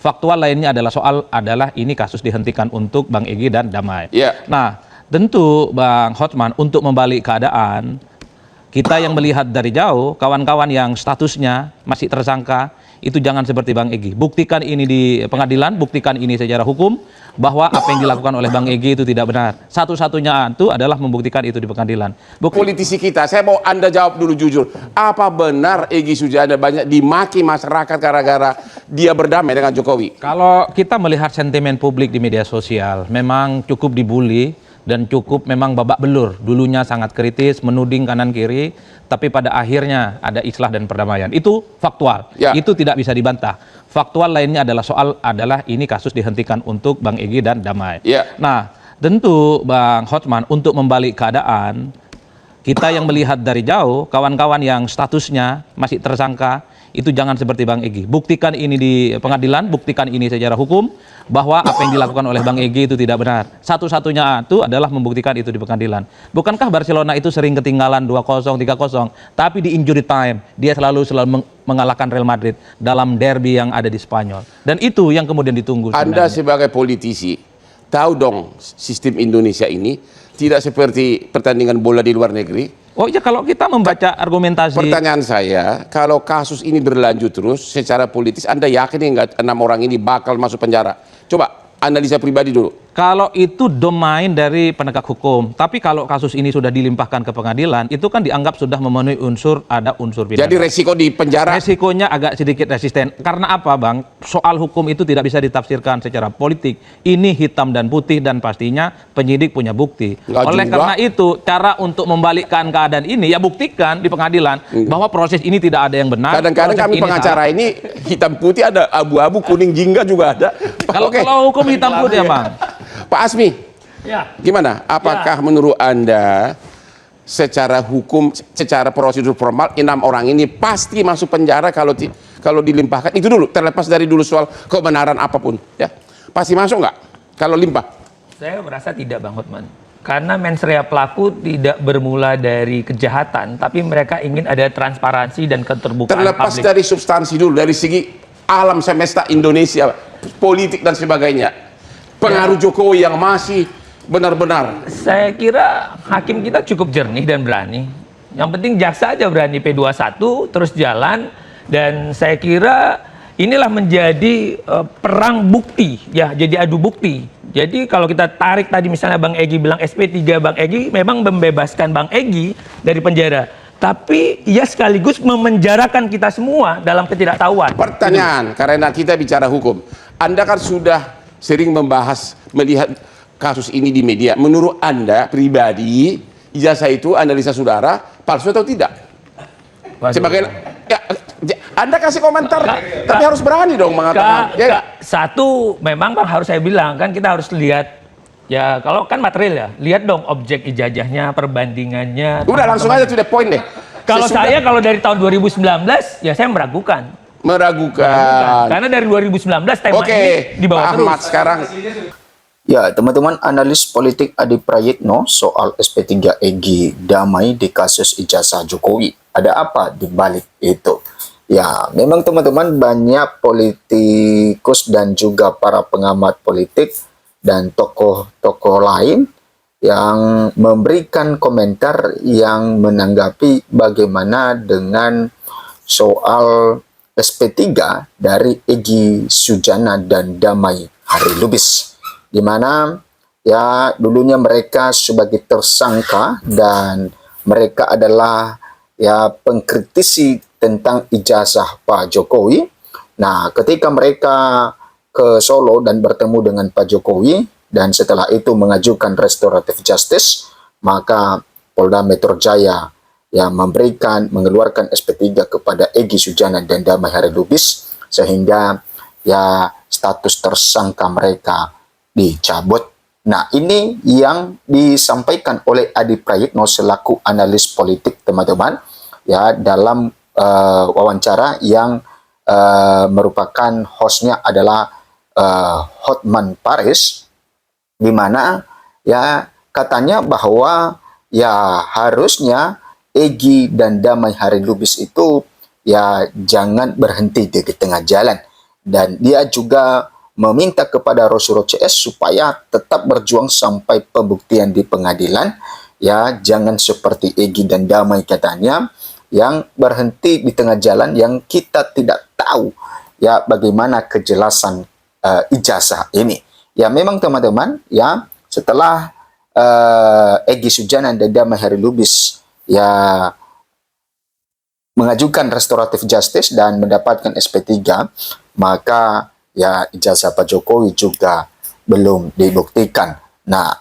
Faktual lainnya adalah ini kasus dihentikan untuk Bang Egy dan Damai. Iya. Nah, tentu Bang Hotman untuk membalik keadaan, kita yang melihat dari jauh, kawan-kawan yang statusnya masih tersangka, itu jangan seperti Bang Egy. Buktikan ini di pengadilan, buktikan ini secara hukum, bahwa apa yang dilakukan oleh Bang Egy itu tidak benar. Satu-satunya itu adalah membuktikan itu di pengadilan. Politisi kita, saya mau Anda jawab dulu jujur. Apa benar Egy Sujana banyak dimaki masyarakat gara-gara dia berdamai dengan Jokowi? Kalau kita melihat sentimen publik di media sosial, memang cukup dibully dan cukup memang babak belur. Dulunya sangat kritis, menuding kanan kiri, tapi pada akhirnya ada islah dan perdamaian. Itu faktual, Ya. itu tidak bisa dibantah. Faktual lainnya adalah ini kasus dihentikan untuk Bang Egy dan Damai. Ya. Nah, tentu Bang Hotman untuk membalik keadaan, kita yang melihat dari jauh, kawan-kawan yang statusnya masih tersangka, itu jangan seperti Bang Egy. Buktikan ini di pengadilan, buktikan ini secara hukum, bahwa apa yang dilakukan oleh Bang Egy itu tidak benar. Satu-satunya itu adalah membuktikan itu di pengadilan. Bukankah Barcelona itu sering ketinggalan 2-0, 3-0, tapi di injury time dia selalu mengalahkan Real Madrid dalam derby yang ada di Spanyol. Dan itu yang kemudian ditunggu Anda sebenarnya. sebagai politisi, tahu dong sistem Indonesia ini tidak seperti pertandingan bola di luar negeri. Oh iya, kalau kita membaca argumentasi. Pertanyaan saya, kalau kasus ini berlanjut terus secara politis, Anda yakin nggak 6 orang ini bakal masuk penjara? Coba analisa pribadi dulu. Kalau itu domain dari penegak hukum, tapi kalau kasus ini sudah dilimpahkan ke pengadilan, itu kan dianggap sudah memenuhi ada unsur pidana. Jadi resiko di penjara. Resikonya agak sedikit resisten. Karena apa, Bang? Soal hukum itu tidak bisa ditafsirkan secara politik. Ini hitam dan putih dan pastinya penyidik punya bukti. Nggak Oleh juga. karena itu, cara untuk membalikkan keadaan ini ya buktikan di pengadilan bahwa proses ini tidak ada yang benar. Kadang-kadang proses kami ini pengacara salah. ini hitam putih ada, abu-abu, kuning, jingga juga ada. Kalau Oke. kalau hukum hitam putih ya, Bang. Pak Asmi, Ya, gimana? Apakah menurut Anda secara hukum, secara prosedur formal, 6 orang ini pasti masuk penjara kalau dilimpahkan? Itu dulu, terlepas dari dulu soal kebenaran apapun, ya, pasti masuk nggak kalau limpah? saya merasa tidak, Bang Hotman. Karena mens rea pelaku tidak bermula dari kejahatan, tapi mereka ingin ada transparansi dan keterbukaan Terlepas publik. dari substansi dulu, dari segi alam semesta Indonesia, politik dan sebagainya, pengaruh Jokowi yang masih benar-benar. Saya kira hakim kita cukup jernih dan berani. Yang penting jaksa aja berani P21 terus jalan, dan saya kira inilah menjadi perang bukti ya, jadi adu bukti. Jadi kalau kita tarik tadi misalnya Bang Egy bilang SP3, Bang Egy memang membebaskan Bang Egy dari penjara, tapi ia sekaligus memenjarakan kita semua dalam ketidaktahuan. Pertanyaan, karena kita bicara hukum, Anda kan sudah sering membahas, melihat kasus ini di media. Menurut Anda pribadi, ijazah itu analisa saudara palsu atau tidak? Waduh. Sebagai ya, Anda kasih komentar, tapi harus berani dong mengatakan. Ya nggak? Satu, memang Bang harus saya bilang kan kita harus lihat ya, kalau kan material ya, lihat dong objek ijazahnya, perbandingannya. Udah langsung aja to the point deh. Kalau Sesudah saya kalau dari tahun 2019 ya saya meragukan. meragukan. Karena dari 2019 tema Oke, ini dibawa Pak terus. Ahmad sekarang. Ya, teman-teman, analis politik Adi Prayitno soal SP3 Egy Damai di kasus ijazah Jokowi. Ada apa di balik itu? Ya, memang teman-teman banyak politikus dan juga para pengamat politik dan tokoh-tokoh lain yang memberikan komentar yang menanggapi bagaimana dengan soal SP3 dari Egy Sujana dan Damai Harilubis, di mana ya dulunya mereka sebagai tersangka dan mereka adalah ya pengkritisi tentang ijazah Pak Jokowi. Nah, ketika mereka ke Solo dan bertemu dengan Pak Jokowi dan setelah itu mengajukan restoratif justice, maka Polda Metro Jaya yang mengeluarkan SP3 kepada Egy Sujana dan Damai Harilubis, sehingga ya status tersangka mereka dicabut. Nah, ini yang disampaikan oleh Adi Prayitno selaku analis politik, teman-teman, ya, dalam wawancara yang merupakan hostnya adalah Hotman Paris, di mana ya katanya bahwa ya harusnya Egy dan Damai Harilubis itu ya jangan berhenti di tengah jalan. dan dia juga meminta kepada Rosuro CS supaya tetap berjuang sampai pembuktian di pengadilan. Ya, jangan seperti Egy dan Damai katanya yang berhenti di tengah jalan yang kita tidak tahu ya bagaimana kejelasan ijazah ini. Ya memang teman-teman ya setelah Egy Sujana dan Damai Harilubis ya mengajukan restoratif justice dan mendapatkan SP3, maka ya ijazah Pak Jokowi juga belum dibuktikan. Nah,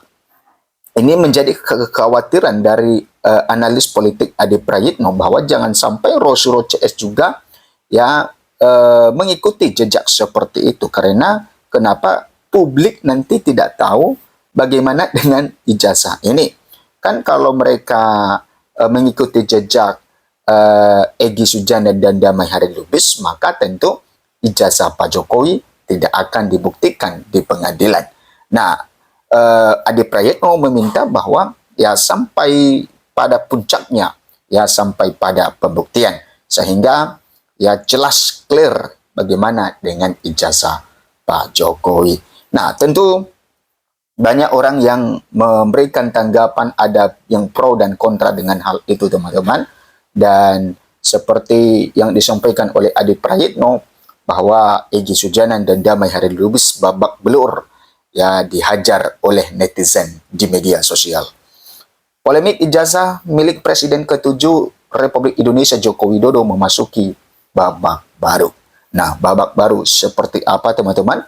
ini menjadi kekhawatiran dari analis politik Adi Prayitno bahwa jangan sampai Rosuro CS juga ya mengikuti jejak seperti itu, karena kenapa publik nanti tidak tahu bagaimana dengan ijazah ini. Kan kalau mereka mengikuti jejak Egy Sujana dan Damai Harilubis, maka tentu ijazah Pak Jokowi tidak akan dibuktikan di pengadilan. Nah, Adi Prayitno meminta bahwa ya sampai pada puncaknya, ya sampai pada pembuktian, sehingga ya jelas clear bagaimana dengan ijazah Pak Jokowi. Nah, tentu banyak orang yang memberikan tanggapan, ada yang pro dan kontra dengan hal itu teman-teman. Dan seperti yang disampaikan oleh Adi Prayitno bahwa Egy Sujana dan Damai Harilubis babak belur ya dihajar oleh netizen di media sosial. Polemik ijazah milik Presiden ke-7 Republik Indonesia Joko Widodo memasuki babak baru. Nah, babak baru seperti apa teman-teman?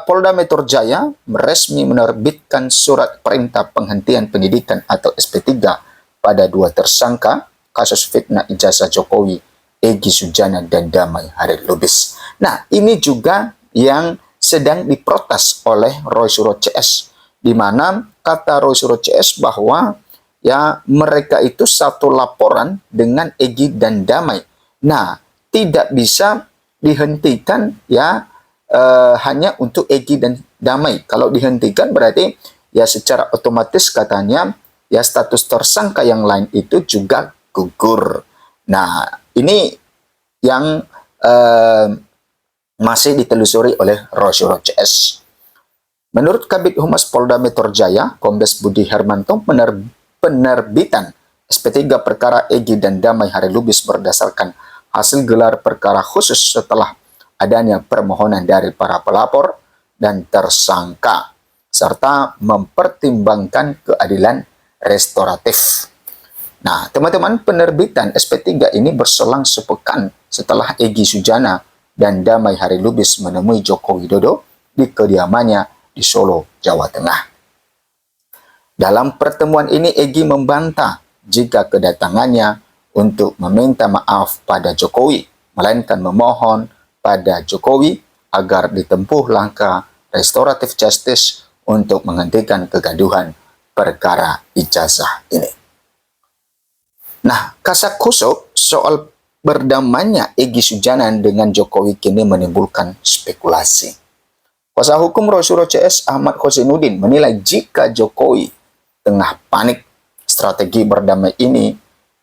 Polda Metro Jaya resmi menerbitkan surat perintah penghentian penyidikan atau SP3 pada 2 tersangka kasus fitnah ijazah Jokowi, Egy Sujana dan Damai Harilubis. Nah, ini juga yang sedang diprotes oleh Rosuro CS, di mana kata Rosuro CS bahwa ya mereka itu satu laporan dengan Egy dan Damai. Nah, tidak bisa dihentikan ya hanya untuk Egy dan Damai. Kalau dihentikan berarti ya secara otomatis katanya ya status tersangka yang lain itu juga gugur. Nah, ini yang masih ditelusuri oleh Rosuro CS. Menurut Kabid Humas Polda Metro Jaya, Kombes Budi Hermanto, penerbitan SP3 perkara Egy dan Damai Harilubis berdasarkan hasil gelar perkara khusus setelah adanya permohonan dari para pelapor dan tersangka, serta mempertimbangkan keadilan restoratif. Nah, teman-teman, penerbitan SP3 ini berselang sepekan setelah Egy Sujana dan Damai Harilubis menemui Joko Widodo di kediamannya di Solo, Jawa Tengah. Dalam pertemuan ini, Egy membantah jika kedatangannya untuk meminta maaf pada Jokowi, melainkan memohon pada Jokowi agar ditempuh langkah restoratif justice untuk menghentikan kegaduhan perkara ijazah ini. Nah, kasakusuk soal berdamainya Egy Sujana dengan Jokowi kini menimbulkan spekulasi. Kuasa hukum Rosuro CS Ahmad Husainuddin menilai jika Jokowi tengah panik, strategi berdamai ini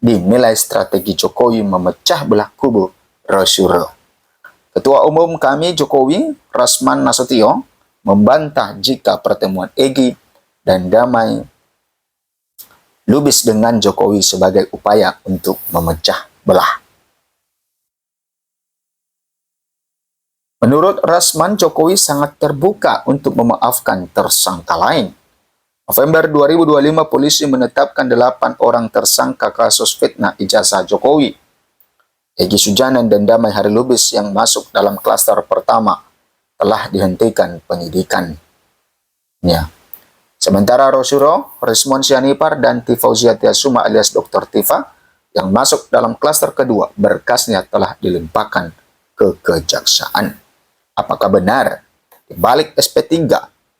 dinilai strategi Jokowi memecah belah kubu Rosuro. Ketua Umum kami Jokowi, Rasman Nasution, membantah jika pertemuan Egy dan Damai Lubis dengan Jokowi sebagai upaya untuk memecah belah. Menurut Rasman, Jokowi sangat terbuka untuk memaafkan tersangka lain. November 2025, polisi menetapkan 8 orang tersangka kasus fitnah ijazah Jokowi. Egy Sujana dan Damai Harilubis yang masuk dalam klaster pertama telah dihentikan penyidikannya. Sementara Rosuro, Rismon Sianipar, dan Tifauzia Tiasuma alias Dr. Tifa yang masuk dalam klaster kedua, berkasnya telah dilimpahkan ke kejaksaan. Apakah benar di balik SP3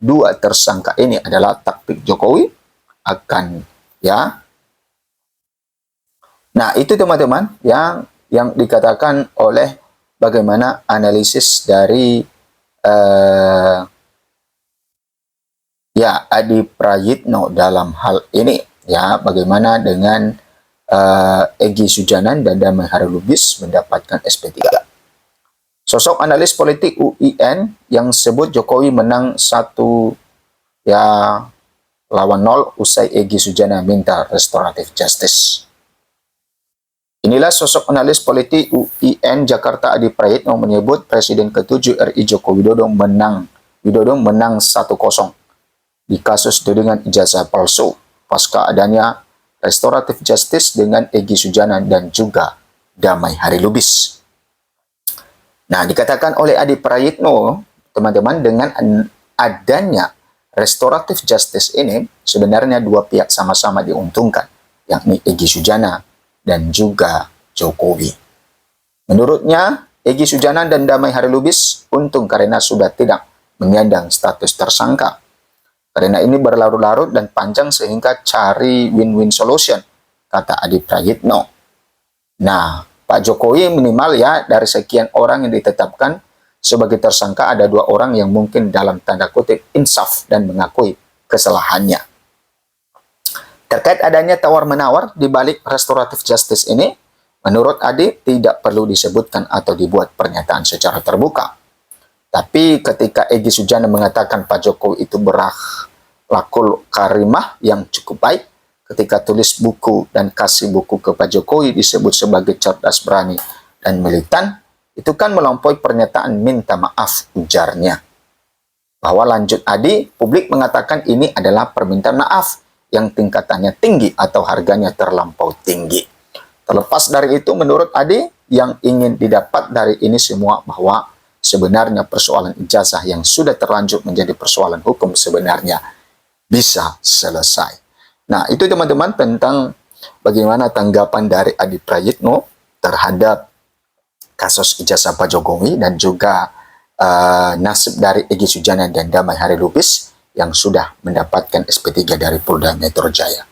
dua tersangka ini adalah taktik Jokowi? Akan ya. Nah, itu teman-teman yang dikatakan oleh bagaimana analisis dari Adi Prayitno dalam hal ini, ya bagaimana dengan Egy Sujana dan Damai Harilubis mendapatkan SP3. Sosok analis politik UIN yang sebut Jokowi menang 1 lawan 0 usai Egy Sujana minta restoratif justice. Inilah sosok analis politik UIN Jakarta Adi Prayitno menyebut Presiden ke-7 RI Joko Widodo menang 1-0 di kasus tudingan ijazah palsu pasca adanya restoratif justice dengan Egy Sujana dan juga Damai Hari Lubis. Nah, dikatakan oleh Adi Prayitno, teman-teman, dengan adanya restoratif justice ini, sebenarnya dua pihak sama-sama diuntungkan, yakni Egy Sujana dan juga Jokowi. Menurutnya, Egy Sujana dan Damai Hari Lubis untung karena sudah tidak menyandang status tersangka. Karena ini berlarut-larut dan panjang sehingga cari win-win solution, kata Adi Prayitno. Nah, Pak Jokowi minimal ya dari sekian orang yang ditetapkan sebagai tersangka ada 2 orang yang mungkin dalam tanda kutip insaf dan mengakui kesalahannya. Terkait adanya tawar-menawar di balik restoratif justice ini, menurut Adi tidak perlu disebutkan atau dibuat pernyataan secara terbuka. Tapi ketika Egy Sujana mengatakan Pak Jokowi itu berakhlakul karimah yang cukup baik, ketika tulis buku dan kasih buku ke Pak Jokowi disebut sebagai cerdas, berani, dan militan, itu kan melampaui pernyataan minta maaf, ujarnya. Bahwa lanjut Adi, publik mengatakan ini adalah permintaan maaf yang tingkatannya tinggi atau harganya terlampau tinggi. Terlepas dari itu, menurut Adi, yang ingin didapat dari ini semua bahwa sebenarnya persoalan ijazah yang sudah terlanjur menjadi persoalan hukum sebenarnya bisa selesai. Nah, itu teman-teman tentang bagaimana tanggapan dari Adi Prayitno terhadap kasus ijazah Pak Jokowi dan juga nasib dari Egy Sujana dan Damai Hari Lubis yang sudah mendapatkan SP3 dari Polda Metro Jaya.